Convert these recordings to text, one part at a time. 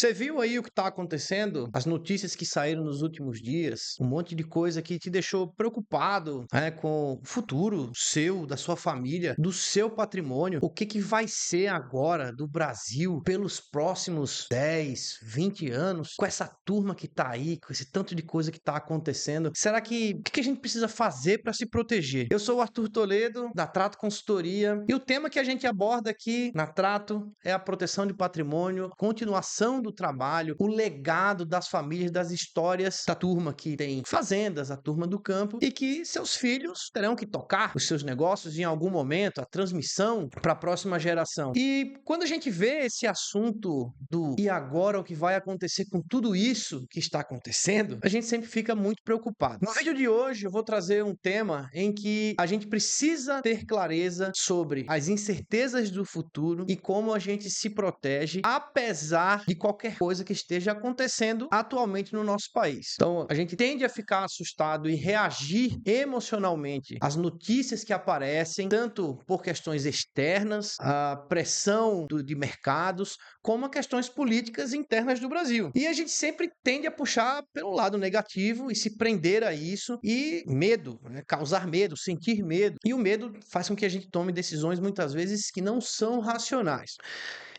Você viu aí o que está acontecendo? As notícias que saíram nos últimos dias, um monte de coisa que te deixou preocupado, né, com o futuro seu, da sua família, do seu patrimônio. O que vai ser agora do Brasil pelos próximos 10, 20 anos, com essa turma que está aí, com esse tanto de coisa que está acontecendo? Será que o que a gente precisa fazer para se proteger? Eu sou o Arthur Toledo, da Trato Consultoria, e o tema que a gente aborda aqui na Trato é a proteção de patrimônio, continuação do trabalho, o legado das famílias, das histórias da turma que tem fazendas, a turma do campo, e que seus filhos terão que tocar os seus negócios em algum momento, a transmissão para a próxima geração. E quando a gente vê esse assunto do e agora o que vai acontecer com tudo isso que está acontecendo, a gente sempre fica muito preocupado. No vídeo de hoje eu vou trazer um tema em que a gente precisa ter clareza sobre as incertezas do futuro e como a gente se protege apesar de qualquer coisa que esteja acontecendo atualmente no nosso país. Então, a gente tende a ficar assustado e reagir emocionalmente às notícias que aparecem, tanto por questões externas, a pressão de mercados, como a questões políticas internas do Brasil. E a gente sempre tende a puxar pelo lado negativo e se prender a isso e medo, né? Causar medo, sentir medo. E o medo faz com que a gente tome decisões muitas vezes que não são racionais.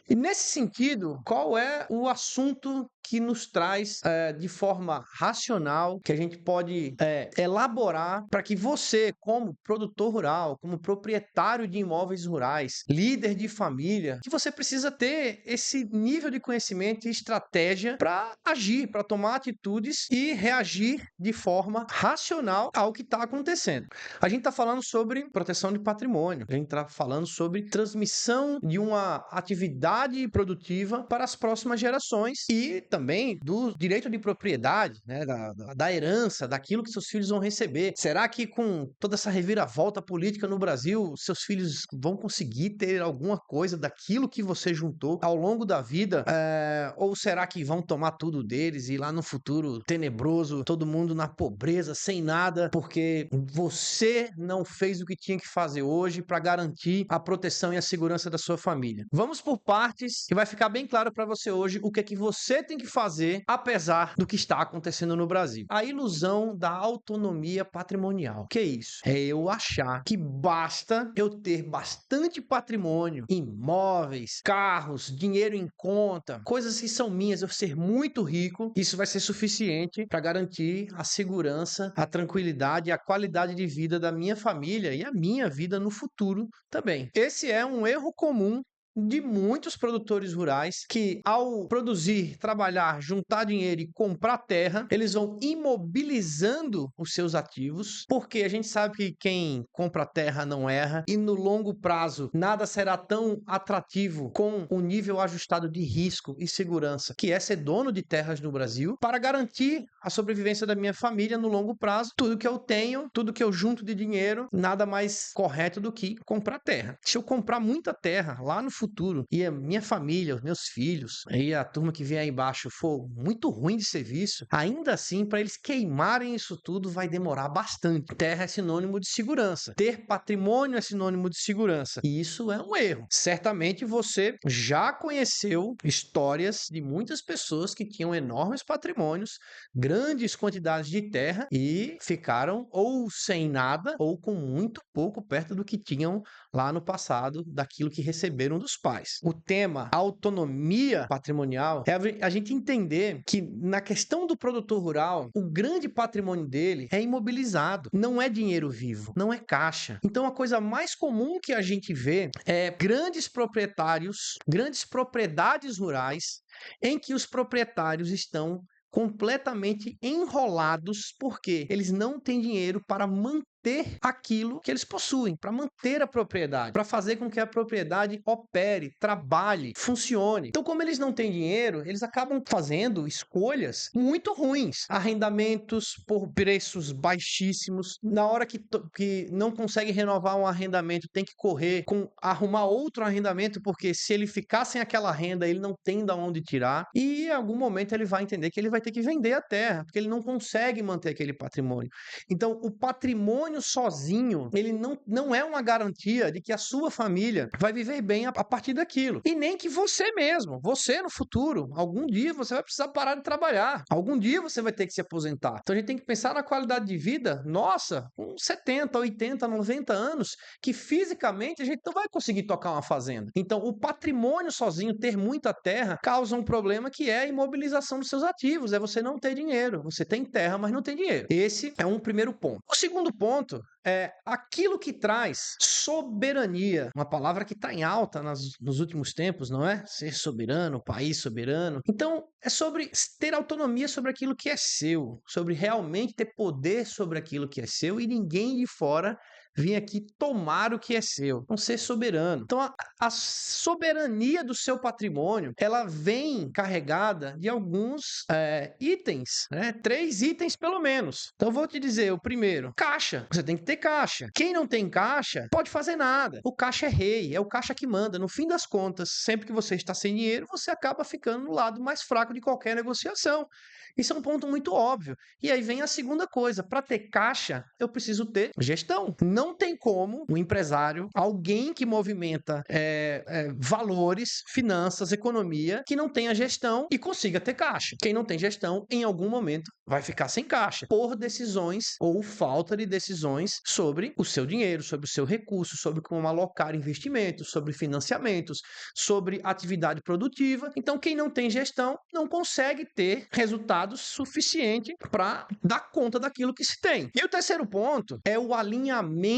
E nesse sentido, qual é o assunto que nos traz de forma racional, que a gente pode elaborar para que você, como produtor rural, como proprietário de imóveis rurais, líder de família, que você precisa ter esse nível de conhecimento e estratégia para agir, para tomar atitudes e reagir de forma racional ao que está acontecendo. A gente está falando sobre proteção de patrimônio, a gente está falando sobre transmissão de uma atividade produtiva para as próximas gerações e também do direito de propriedade, né, da herança, daquilo que seus filhos vão receber. Será que com toda essa reviravolta política no Brasil, seus filhos vão conseguir ter alguma coisa daquilo que você juntou ao longo da vida? Ou será que vão tomar tudo deles e lá no futuro tenebroso, todo mundo na pobreza, sem nada, porque você não fez o que tinha que fazer hoje para garantir a proteção e a segurança da sua família? Vamos por partes, que vai ficar bem claro para você hoje o que é que você tem que fazer apesar do que está acontecendo no Brasil. A ilusão da autonomia patrimonial. Que é isso? É eu achar que basta eu ter bastante patrimônio, imóveis, carros, dinheiro em conta, coisas que são minhas, eu ser muito rico, isso vai ser suficiente para garantir a segurança, a tranquilidade e a qualidade de vida da minha família e a minha vida no futuro também. Esse é um erro comum de muitos produtores rurais que, ao produzir, trabalhar, juntar dinheiro e comprar terra, eles vão imobilizando os seus ativos, porque a gente sabe que quem compra terra não erra e no longo prazo nada será tão atrativo com o nível ajustado de risco e segurança que é ser dono de terras no Brasil para garantir a sobrevivência da minha família no longo prazo. Tudo que eu tenho, tudo que eu junto de dinheiro, nada mais correto do que comprar terra. Se eu comprar muita terra lá no futuro e a minha família, os meus filhos, aí a turma que vem aí embaixo for muito ruim de serviço, ainda assim, para eles queimarem isso tudo vai demorar bastante. Terra é sinônimo de segurança. Ter patrimônio é sinônimo de segurança. E isso é um erro. Certamente você já conheceu histórias de muitas pessoas que tinham enormes patrimônios, grandes quantidades de terra e ficaram ou sem nada ou com muito pouco perto do que tinham lá no passado, daquilo que receberam dos pais. O tema autonomia patrimonial é a gente entender que na questão do produtor rural, o grande patrimônio dele é imobilizado, não é dinheiro vivo, não é caixa. Então a coisa mais comum que a gente vê é grandes proprietários, grandes propriedades rurais em que os proprietários estão completamente enrolados porque eles não têm dinheiro para manter aquilo que eles possuem, para manter a propriedade, para fazer com que a propriedade opere, trabalhe, funcione. Então, como eles não têm dinheiro, eles acabam fazendo escolhas muito ruins. Arrendamentos por preços baixíssimos. Na hora que não consegue renovar um arrendamento, tem que correr com arrumar outro arrendamento, porque se ele ficar sem aquela renda, ele não tem de onde tirar. E em algum momento ele vai entender que ele vai ter que vender a terra, porque ele não consegue manter aquele patrimônio. Então, o patrimônio patrimônio sozinho, ele não é uma garantia de que a sua família vai viver bem a partir daquilo. E nem que você mesmo, você no futuro, algum dia você vai precisar parar de trabalhar. Algum dia você vai ter que se aposentar. Então a gente tem que pensar na qualidade de vida nossa, com 70, 80, 90 anos, que fisicamente a gente não vai conseguir tocar uma fazenda. Então o patrimônio sozinho, ter muita terra, causa um problema que é a imobilização dos seus ativos, é você não ter dinheiro. Você tem terra, mas não tem dinheiro. Esse é um primeiro ponto. O segundo ponto é aquilo que traz soberania, uma palavra que está em alta nos últimos tempos, não é? Ser soberano, país soberano. Então, é sobre ter autonomia sobre aquilo que é seu, sobre realmente ter poder sobre aquilo que é seu e ninguém de fora vir aqui tomar o que é seu, não ser soberano. Então, a soberania do seu patrimônio, ela vem carregada de alguns itens, né? 3 itens pelo menos. Então, eu vou te dizer, o primeiro, caixa. Você tem que ter caixa. Quem não tem caixa, pode fazer nada. O caixa é rei, é o caixa que manda. No fim das contas, sempre que você está sem dinheiro, você acaba ficando no lado mais fraco de qualquer negociação. Isso é um ponto muito óbvio. E aí vem a segunda coisa. Para ter caixa, eu preciso ter gestão. Não tem como um empresário, alguém que movimenta valores, finanças, economia, que não tenha gestão e consiga ter caixa. Quem não tem gestão, em algum momento, vai ficar sem caixa por decisões ou falta de decisões sobre o seu dinheiro, sobre o seu recurso, sobre como alocar investimentos, sobre financiamentos, sobre atividade produtiva. Então, quem não tem gestão não consegue ter resultados suficiente para dar conta daquilo que se tem. E o terceiro ponto é o alinhamento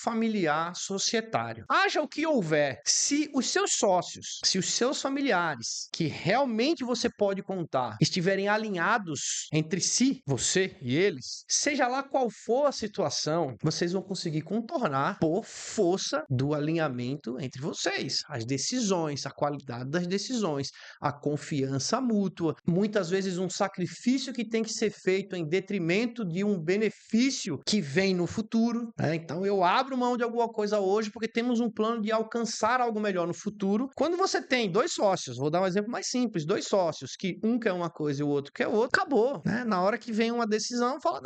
familiar societário. Haja o que houver, se os seus sócios, se os seus familiares, que realmente você pode contar, estiverem alinhados entre si, você e eles, seja lá qual for a situação, vocês vão conseguir contornar por força do alinhamento entre vocês. As decisões, a qualidade das decisões, a confiança mútua, muitas vezes um sacrifício que tem que ser feito em detrimento de um benefício que vem no futuro, né? Então eu abro mão de alguma coisa hoje porque temos um plano de alcançar algo melhor no futuro. Quando você tem 2 sócios, vou dar um exemplo mais simples, 2 sócios, que um quer uma coisa e o outro quer outra, acabou, né? Na hora que vem uma decisão, fala,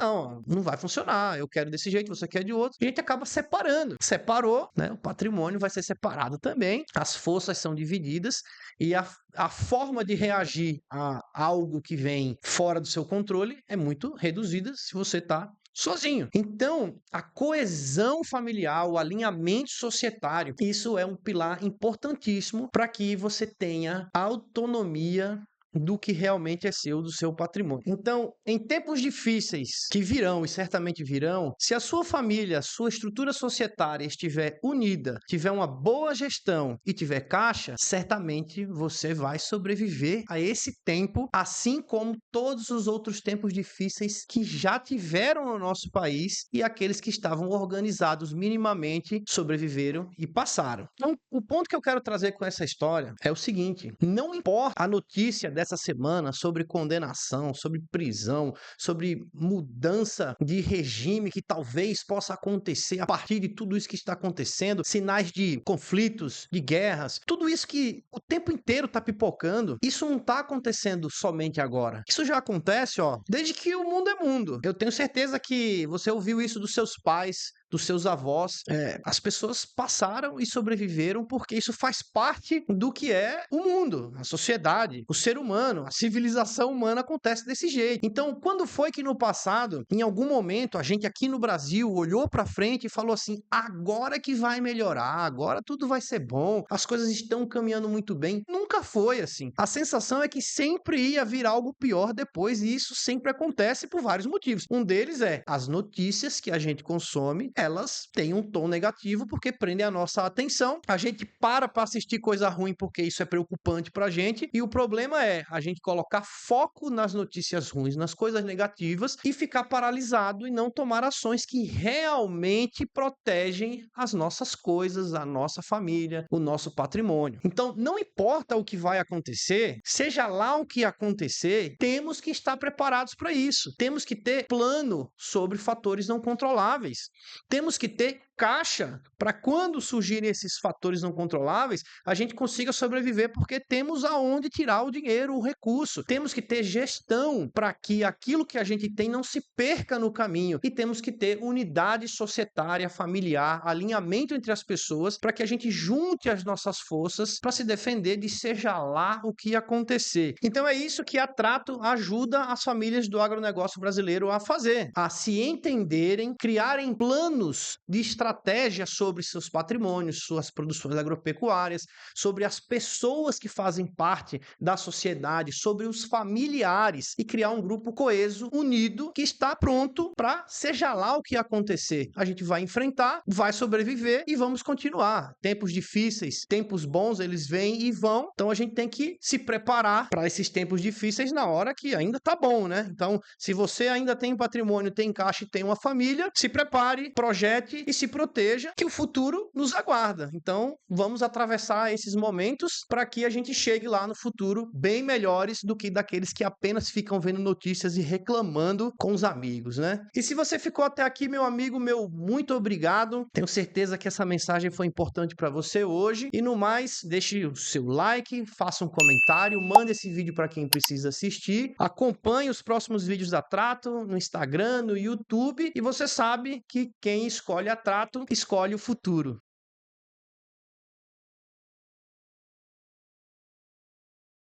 não vai funcionar, eu quero desse jeito, você quer de outro, e a gente acaba separando. Separou, né? O patrimônio vai ser separado também, as forças são divididas e a forma de reagir a algo que vem fora do seu controle é muito reduzida se você está sozinho. Então, a coesão familiar, o alinhamento societário, isso é um pilar importantíssimo para que você tenha autonomia do que realmente é seu, do seu patrimônio. Então, em tempos difíceis que virão e certamente virão, se a sua família, a sua estrutura societária estiver unida, tiver uma boa gestão e tiver caixa, certamente você vai sobreviver a esse tempo, assim como todos os outros tempos difíceis que já tiveram no nosso país e aqueles que estavam organizados minimamente sobreviveram e passaram. Então, o ponto que eu quero trazer com essa história é o seguinte: não importa a notícia dessa semana sobre condenação, sobre prisão, sobre mudança de regime que talvez possa acontecer a partir de tudo isso que está acontecendo, sinais de conflitos, de guerras, tudo isso que o tempo inteiro está pipocando, isso não está acontecendo somente agora. Isso já acontece, desde que o mundo é mundo. Eu tenho certeza que você ouviu isso dos seus pais, dos seus avós. As pessoas passaram e sobreviveram porque isso faz parte do que é o mundo, a sociedade, o ser humano, a civilização humana acontece desse jeito. Então, quando foi que no passado, em algum momento, a gente aqui no Brasil olhou para frente e falou assim, agora que vai melhorar, agora tudo vai ser bom, as coisas estão caminhando muito bem? Nunca foi assim. A sensação é que sempre ia vir algo pior depois e isso sempre acontece por vários motivos. Um deles é as notícias que a gente consome, elas têm um tom negativo porque prendem a nossa atenção. A gente para assistir coisa ruim porque isso é preocupante pra gente. E o problema é a gente colocar foco nas notícias ruins, nas coisas negativas e ficar paralisado e não tomar ações que realmente protegem as nossas coisas, a nossa família, o nosso patrimônio. Então, não importa o que vai acontecer, seja lá o que acontecer, temos que estar preparados para isso. Temos que ter plano sobre fatores não controláveis. Temos que ter caixa para quando surgirem esses fatores não controláveis, a gente consiga sobreviver, porque temos aonde tirar o dinheiro, o recurso. Temos que ter gestão para que aquilo que a gente tem não se perca no caminho. E temos que ter unidade societária, familiar, alinhamento entre as pessoas, para que a gente junte as nossas forças para se defender de seja lá o que acontecer. Então é isso que a Trato ajuda as famílias do agronegócio brasileiro a fazer, a se entenderem, criarem planos de estratégia sobre seus patrimônios, suas produções agropecuárias, sobre as pessoas que fazem parte da sociedade, sobre os familiares e criar um grupo coeso, unido, que está pronto para seja lá o que acontecer. A gente vai enfrentar, vai sobreviver e vamos continuar. Tempos difíceis, tempos bons, eles vêm e vão. Então a gente tem que se preparar para esses tempos difíceis na hora que ainda tá bom, né? Então, se você ainda tem patrimônio, tem caixa e tem uma família, se prepare, projete e se proteja, que o futuro nos aguarda. Então, vamos atravessar esses momentos para que a gente chegue lá no futuro bem melhores do que daqueles que apenas ficam vendo notícias e reclamando com os amigos, né? E se você ficou até aqui, meu amigo, meu muito obrigado. Tenho certeza que essa mensagem foi importante para você hoje. E no mais, deixe o seu like, faça um comentário, mande esse vídeo para quem precisa assistir. Acompanhe os próximos vídeos da Trato no Instagram, no YouTube. E você sabe que quem escolhe a Trato, escolhe o futuro.